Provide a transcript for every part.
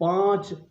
5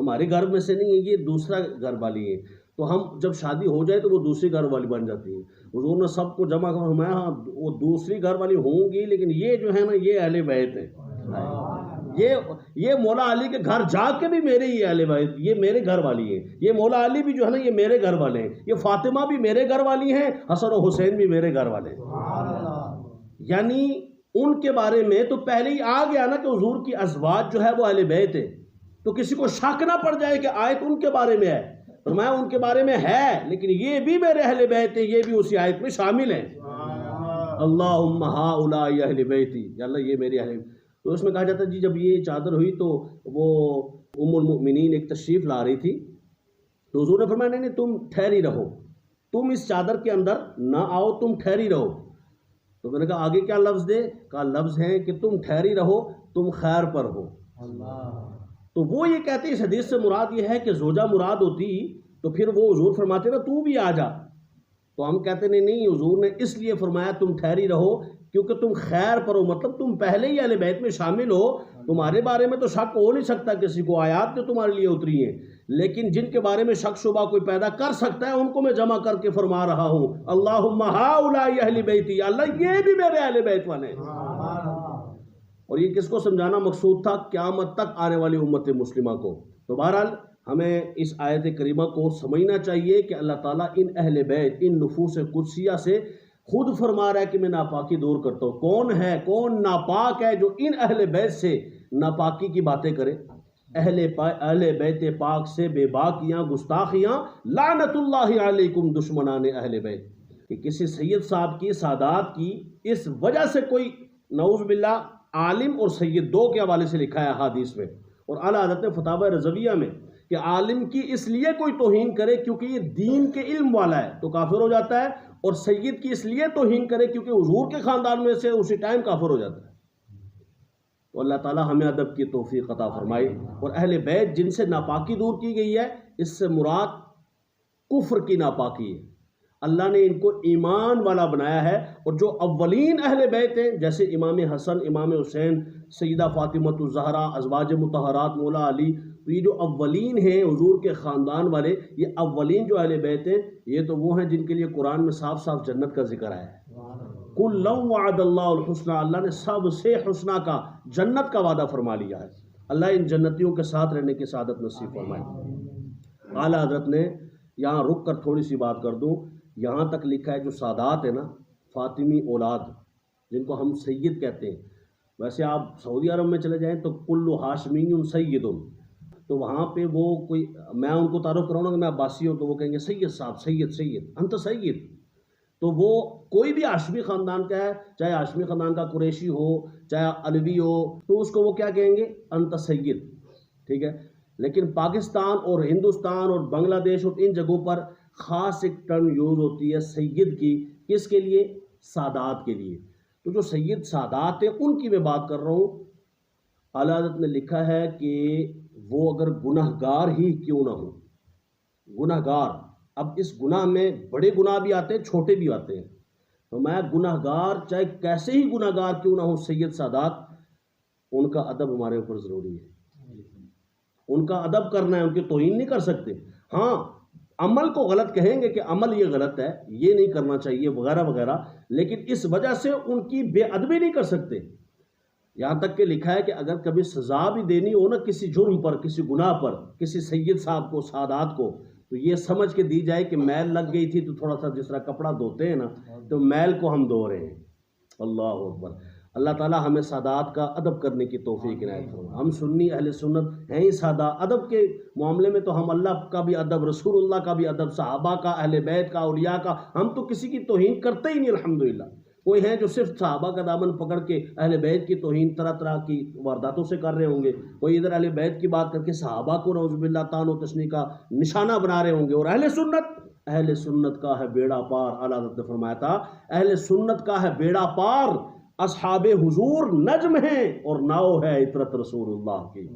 ہمارے گھر میں سے نہیں ہے، یہ دوسرا گھر والی ہے، تو ہم جب شادی ہو جائے تو وہ دوسری گھر والی بن جاتی ہے۔ حضور نے سب کو جمع کر فرمایا ہاں وہ دوسری گھر والی ہوں گی، لیکن یہ جو ہے نا یہ اہل بیت ہے، یہ مولا علی کے گھر جا کے بھی میرے ہی اہل بیت، یہ میرے گھر والی ہیں، یہ مولا علی بھی جو ہے نا یہ میرے گھر والے ہیں، یہ فاطمہ بھی میرے گھر والی ہیں، حسن و حسین بھی میرے گھر والے ہیں۔ یعنی ان کے بارے میں تو پہلے ہی آ گیا نا کہ حضور کی ازواج جو ہے وہ اہل بیت ہے، تو کسی کو شک نہ پڑ جائے کہ آیت ان کے بارے میں ہے، فرمایا ان کے بارے میں ہے لیکن یہ بھی میرے اہل بیت ہیں، یہ بھی اسی آیت میں شامل ہیں۔ اللہم ہؤلاء اہل بیتی، یا اللہ یہ میرے اہل۔ تو اس میں کہا جاتا ہے جی جب یہ چادر ہوئی تو وہ ام المؤمنین ایک تشریف لا رہی تھی، تو حضور نے فرمایا نہیں نہیں تم ٹھہری رہو، تم اس چادر کے اندر نہ آؤ، تم ٹھہری رہو۔ تو میں نے کہا آگے کیا لفظ دے؟ کہا لفظ ہے کہ تم ٹھہری رہو، تم خیر پر ہو۔ تو وہ یہ کہتے ہیں اس حدیث سے مراد یہ ہے کہ زوجہ مراد ہوتی تو پھر وہ حضور فرماتے نا تو بھی آ جا، تو ہم کہتے نہیں نہیں حضور نے اس لیے فرمایا تم ٹھہری رہو کیونکہ تم خیر پر ہو، مطلب تم پہلے ہی اہل بیت میں شامل ہو، تمہارے بارے میں تو شک ہو نہیں سکتا کسی کو، آیات تو تمہارے لیے اتری ہیں، لیکن جن کے بارے میں شک شبہ کوئی پیدا کر سکتا ہے ان کو میں جمع کر کے فرما رہا ہوں اللہم ہؤلاء اہل بیتی، اللہ یہ بھی میرے اہل بیت والے ہیں۔ اور یہ کس کو سمجھانا مقصود تھا؟ قیامت تک آنے والی امت مسلمہ کو۔ تو بہرحال ہمیں اس آیت کریمہ کو سمجھنا چاہیے کہ اللہ تعالیٰ ان اہل بیت، ان نفوس قدسیہ سے خود فرما رہا ہے کہ میں ناپاکی دور کرتا ہوں۔ کون ہے، کون ناپاک ہے جو ان اہل بیت سے ناپاکی کی باتیں کرے؟ اہل بیت پاک سے بے باکیاں، گستاخیاں، لعنت اللہ علیکم دشمنان اہل بیت، کہ کسی سید صاحب کی، سادات کی اس وجہ سے کوئی نعوذ باللہ عالم اور سید دو کے حوالے سے لکھا ہے حدیث میں، اور اعلیٰ حضرت نے فتاوی رضویہ میں کہ عالم کی اس لیے کوئی توہین کرے کیونکہ یہ دین کے علم والا ہے تو کافر ہو جاتا ہے، اور سید کی اس لیے توہین کرے کیونکہ حضور کے خاندان میں سے اسی ٹائم کافر ہو جاتا ہے۔ تو اللہ تعالیٰ ہمیں ادب کی توفیق عطا فرمائے۔ اور اہل بیت جن سے ناپاکی دور کی گئی ہے، اس سے مراد کفر کی ناپاکی ہے، اللہ نے ان کو ایمان والا بنایا ہے، اور جو اولین اہل بیت ہیں جیسے امام حسن، امام حسین، سیدہ فاطمہ الزہرا، ازواج مطہرات، مولا علی، تو یہ جو اولین ہیں حضور کے خاندان والے، یہ اولین جو اہل بیت ہیں یہ تو وہ ہیں جن کے لیے قرآن میں صاف صاف جنت کا ذکر آیا ہے۔ کُلًّا وعد اللہ الحسنى، اللہ نے سب سے حسنہ کا، جنت کا وعدہ فرما لیا ہے۔ اللہ ان جنتیوں کے ساتھ رہنے کی سعادت نصیب فرمائے۔ اعلیٰ حضرت نے یہاں رک کر تھوڑی سی بات کر دوں، یہاں تک لکھا ہے جو سادات ہے نا، فاطمی اولاد جن کو ہم سید کہتے ہیں، ویسے آپ سعودی عرب میں چلے جائیں تو کل ہاشمی سید، تو وہاں پہ وہ کوئی، میں ان کو تعارف کراؤں گا کہ میں عباسی ہوں تو وہ کہیں گے سید صاحب، سید سید انت سید، تو وہ کوئی بھی ہاشمی خاندان کا ہے، چاہے ہاشمی خاندان کا قریشی ہو چاہے علوی ہو، تو اس کو وہ کیا کہیں گے؟ انت سید، ٹھیک ہے۔ لیکن پاکستان اور ہندوستان اور بنگلہ دیش اور ان جگہوں پر خاص ایک ٹرم یوز ہوتی ہے سید کی، کس کے لیے؟ سادات کے لیے۔ تو جو سید سادات ہیں ان کی میں بات کر رہا ہوں۔ اعلیٰ حضرت نے لکھا ہے کہ وہ اگر گناہ گار ہی کیوں نہ ہو، گناہ گار، اب اس گناہ میں بڑے گناہ بھی آتے ہیں، چھوٹے بھی آتے ہیں، تو میں گناہ گار چاہے کیسے ہی گناہ گار کیوں نہ ہو، سید سادات، ان کا ادب ہمارے اوپر ضروری ہے، ان کا ادب کرنا ہے، ان کی توہین نہیں کر سکتے۔ ہاں عمل کو غلط کہیں گے کہ عمل یہ غلط ہے، یہ نہیں کرنا چاہیے وغیرہ وغیرہ، لیکن اس وجہ سے ان کی بے ادبی نہیں کر سکتے۔ یہاں تک کہ لکھا ہے کہ اگر کبھی سزا بھی دینی ہو نا کسی جرم پر، کسی گناہ پر، کسی سید صاحب کو، سادات کو، تو یہ سمجھ کے دی جائے کہ میل لگ گئی تھی تو تھوڑا سا جس طرح کپڑا دھوتے ہیں نا، تو میل کو ہم دھو رہے ہیں۔ اللہ اکبر۔ اللہ تعالیٰ ہمیں سادات کا ادب کرنے کی توفیق عنایت فرمائے۔ ہم سنی اہل سنت ہیں ہی سادہ، ادب کے معاملے میں تو ہم اللہ کا بھی ادب، رسول اللہ کا بھی ادب، صحابہ کا، اہل بیت کا، اولیاء کا، ہم تو کسی کی توہین کرتے ہی نہیں الحمدللہ۔ کوئی ہیں جو صرف صحابہ کا دامن پکڑ کے اہل بیت کی توہین طرح طرح کی وارداتوں سے کر رہے ہوں گے، کوئی ادھر اہل بیت کی بات کر کے صحابہ کو نعوذ باللہ طعن و تشنیع کا نشانہ بنا رہے ہوں گے، اور اہل سنت کا ہے بیڑا پار۔ اعلیٰ حضرت نے فرمایا تھا اہل سنت کا ہے بیڑا پار، اصحاب حضور نجم ہیں اور ناؤ ہے عطرت رسول اللہ کی۔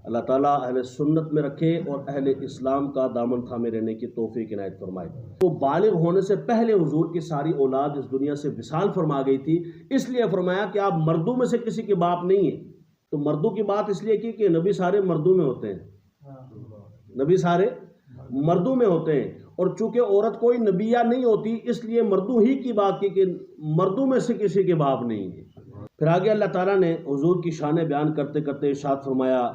اللہ تعالیٰ اہل سنت میں رکھے اور اہل اسلام کا دامن تھامے رہنے کی توفیق عنایت فرمائے۔ تو بالغ ہونے سے پہلے حضور کی ساری اولاد اس دنیا سے وصال فرما گئی تھی، اس لیے فرمایا کہ آپ مردوں میں سے کسی کے باپ نہیں ہیں۔ تو مردوں کی بات اس لیے کی کہ نبی سارے مردوں میں ہوتے ہیں، نبی سارے مردوں میں ہوتے ہیں، اور چونکہ عورت کوئی نبیہ نہیں ہوتی اس لیے مردوں ہی کی بات کی کہ مردوں میں سے کسی کے باپ نہیں ہے۔ پھر آگے اللہ تعالیٰ نے حضور کی شان بیان کرتے کرتے ارشاد فرمایا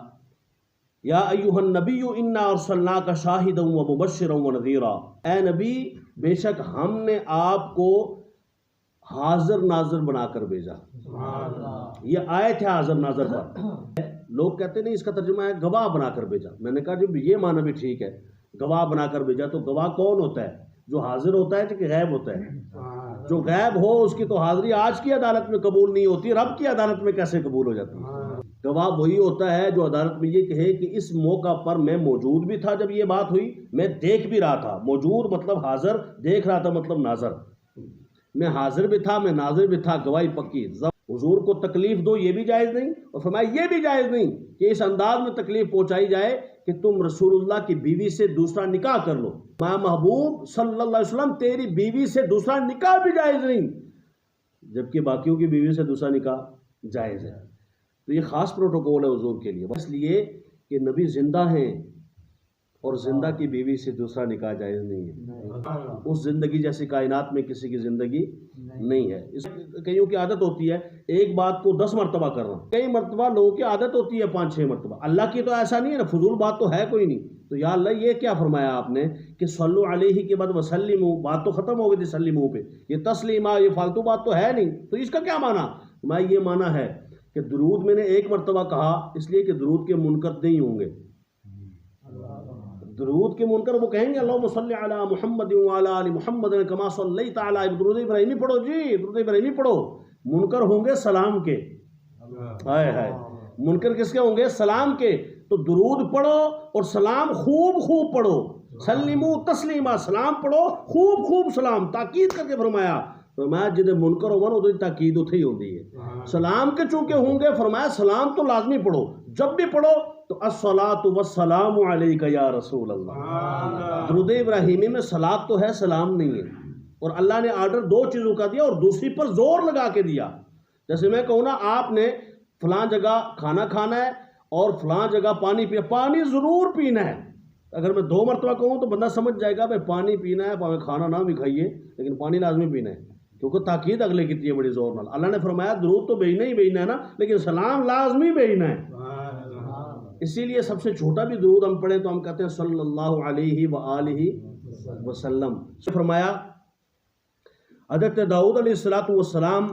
یا ایھا النبی انا ارسلناک شاہدا ومبشرا ونذیرا، اے نبی بے شک ہم نے آپ کو حاضر ناظر بنا کر بھیجا۔ یہ آیت ہے حاضر ناظر پر۔ لوگ کہتے نہیں اس کا ترجمہ ہے گواہ بنا کر بھیجا۔ میں نے کہا جب یہ معنی بھی ٹھیک ہے، گواہ بنا کر بھیجا، تو گواہ کون ہوتا ہے؟ جو حاضر ہوتا ہے کہ غائب ہوتا ہے؟ جو غائب ہو اس کی تو حاضری آج کی عدالت میں قبول نہیں ہوتی، رب کی عدالت میں کیسے قبول ہو جاتی ہے؟ گواہ وہی ہوتا ہے جو عدالت میں یہ کہے کہ اس موقع پر میں موجود بھی تھا جب یہ بات ہوئی، میں دیکھ بھی رہا تھا۔ موجود مطلب حاضر، دیکھ رہا تھا مطلب ناظر۔ میں حاضر بھی تھا، میں ناظر بھی تھا، گواہی پکی۔ حضور کو تکلیف دو یہ بھی جائز نہیں، اور فرمایا یہ بھی جائز نہیں کہ اس انداز میں تکلیف پہنچائی جائے کہ تم رسول اللہ کی بیوی سے دوسرا نکاح کر لو۔ میں محبوب صلی اللہ علیہ وسلم تیری بیوی سے دوسرا نکاح بھی جائز نہیں، جبکہ باقیوں کی بیوی سے دوسرا نکاح جائز ہے۔ تو یہ خاص پروٹوکول ہے حضور کے لیے، اس لیے کہ نبی زندہ ہیں اور زندہ کی بیوی سے دوسرا نکاح جائز نہیں ہے۔ اس زندگی جیسی کائنات میں کسی کی زندگی نہیں ہے۔ اس کئیوں کی عادت ہوتی ہے ایک بات کو 10 مرتبہ کرنا، کئی مرتبہ لوگوں کی عادت ہوتی ہے 5-6 مرتبہ۔ اللہ کی تو ایسا نہیں ہے نا، فضول بات تو ہے کوئی نہیں۔ تو یا اللہ یہ کیا فرمایا آپ نے کہ صلو علیہ کے بعد وسلموا، بات تو ختم ہو گئی تھی سلموا پہ، یہ تسلیمہ یہ فالتو بات تو ہے نہیں۔ تو اس کا کیا معنی؟ میں یہ معنی ہے کہ درود میں نے 1 مرتبہ کہا اس لیے کہ درود کے منکر نہیں ہوں گے۔ درود کے منکر وہ کہیں گے اللہم صلی علی محمد وعلی آل محمد کما صلیت علی، درود ابراہیمی پڑھو جی، درود ابراہیمی پڑھو۔ منکر ہوں گے سلام کے، ہائے ہائے، منکر کس کے ہوں گے؟ سلام کے۔ تو درود پڑھو اور سلام خوب خوب پڑھو، سلموا تسلیما، سلام پڑھو خوب خوب سلام، تاکید کر کے فرمایا۔ فرمایا جدے منکر ہوگا نا تو تاکید اتھے ہی ہوتی ہے۔ سلام کے چونکہ ہوں گے، فرمایا سلام تو لازمی پڑھو، جب بھی پڑھو تو الصلاۃ والسلام علیک یا رسول اللہ۔ درود ابراہیمی میں صلاۃ تو ہے، سلام نہیں ہے۔ اور اللہ نے آرڈر 2 چیزوں کا دیا اور دوسری پر زور لگا کے دیا۔ جیسے میں کہوں نا آپ نے فلاں جگہ کھانا کھانا ہے اور فلاں جگہ پانی پیا، پانی ضرور پینا ہے۔ اگر میں 2 مرتبہ کہوں تو بندہ سمجھ جائے گا بھائی پانی پینا ہے، پاویں کھانا نہ بھی کھائیے لیکن پانی لازمی پینا ہے، کیونکہ تاکید اگلے کی ہے بڑی زور نال۔ اللہ نے فرمایا درود تو بھیجنا ہی بھیجنا ہے نا، لیکن سلام لازمی بھیجنا ہے۔ اسی لیے سب سے چھوٹا بھی درود ہم پڑھیں تو ہم کہتے ہیں صلی اللہ علیہ وآلہ وسلم۔ فرمایا حضرت داؤد علیہ السلام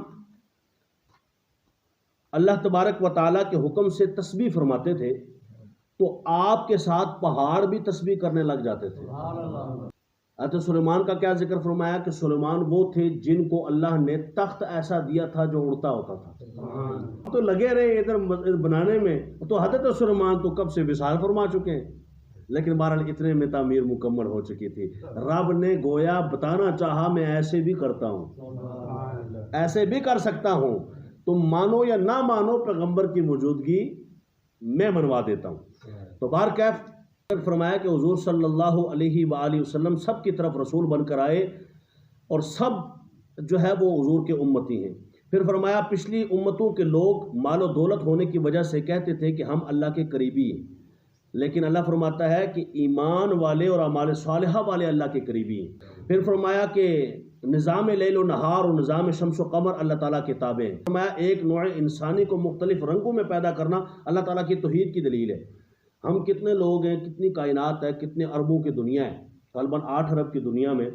اللہ تبارک و تعالیٰ کے حکم سے تسبیح فرماتے تھے تو آپ کے ساتھ پہاڑ بھی تسبیح کرنے لگ جاتے تھے۔ حضرت سلیمان کا کیا ذکر فرمایا کہ سلیمان وہ تھے جن کو اللہ نے تخت ایسا دیا تھا جو اڑتا ہوتا تھا، تو لگے رہے ادھر بنانے میں۔ تو حضرت سلیمان تو کب سے وصال فرما چکے ہیں، لیکن بہرحال اتنے میں تعمیر مکمل ہو چکی تھی۔ رب نے گویا بتانا چاہا میں ایسے بھی کرتا ہوں، ایسے بھی کر سکتا ہوں، تم مانو یا نہ مانو پیغمبر کی موجودگی میں منوا دیتا ہوں۔ تو بہرکیف فرمایا کہ حضور صلی اللہ علیہ وآلہ وسلم سب کی طرف رسول بن کر آئے اور سب جو ہے وہ حضور کے امتی ہیں۔ پھر فرمایا پچھلی امتوں کے لوگ مال و دولت ہونے کی وجہ سے کہتے تھے کہ ہم اللہ کے قریبی ہیں، لیکن اللہ فرماتا ہے کہ ایمان والے اور اعمال صالحہ والے اللہ کے قریبی ہیں۔ پھر فرمایا کہ نظام لیل و نہار اور نظام شمس و قمر اللہ تعالیٰ کے تابع ہیں۔ فرمایا ایک نوع انسانی کو مختلف رنگوں میں پیدا کرنا اللہ تعالیٰ کی توحید کی دلیل ہے۔ ہم کتنے لوگ ہیں، کتنی کائنات ہے، کتنے اربوں کی دنیا ہے، غالباً 8 ارب کی دنیا میں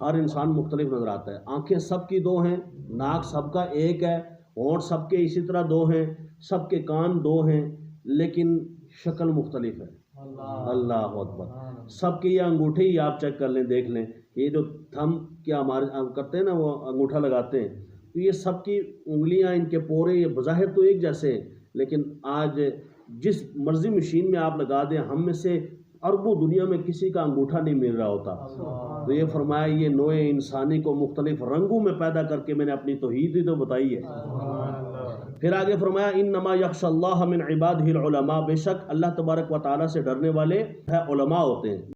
ہر انسان مختلف نظر آتا ہے۔ آنکھیں سب کی 2 ہیں، ناک سب کا 1 ہے، ہونٹ سب کے اسی طرح 2 ہیں، سب کے کان 2 ہیں، لیکن شکل مختلف ہے۔ اللہ اکبر۔ سب کے یہ انگوٹھے ہی آپ چیک کر لیں، دیکھ لیں، یہ جو تھم کیا ہمارے کرتے ہیں نا، وہ انگوٹھا لگاتے ہیں، تو یہ سب کی انگلیاں، ان کے پورے یہ بظاہر تو ایک جیسے ہیں، لیکن آج جس مرضی مشین میں آپ لگا دیں، ہم میں سے اربوں دنیا میں کسی کا انگوٹھا نہیں مل رہا ہوتا۔ تو یہ فرمایا یہ نوع انسانی کو مختلف رنگوں میں پیدا کر کے میں نے اپنی توحید ہی تو بتائی ہے۔ پھر آگے فرمایا انما یخشی اللہ من عبادہ العلماء، بے شک اللہ تبارک و تعالیٰ سے ڈرنے والے علماء ہوتے ہیں۔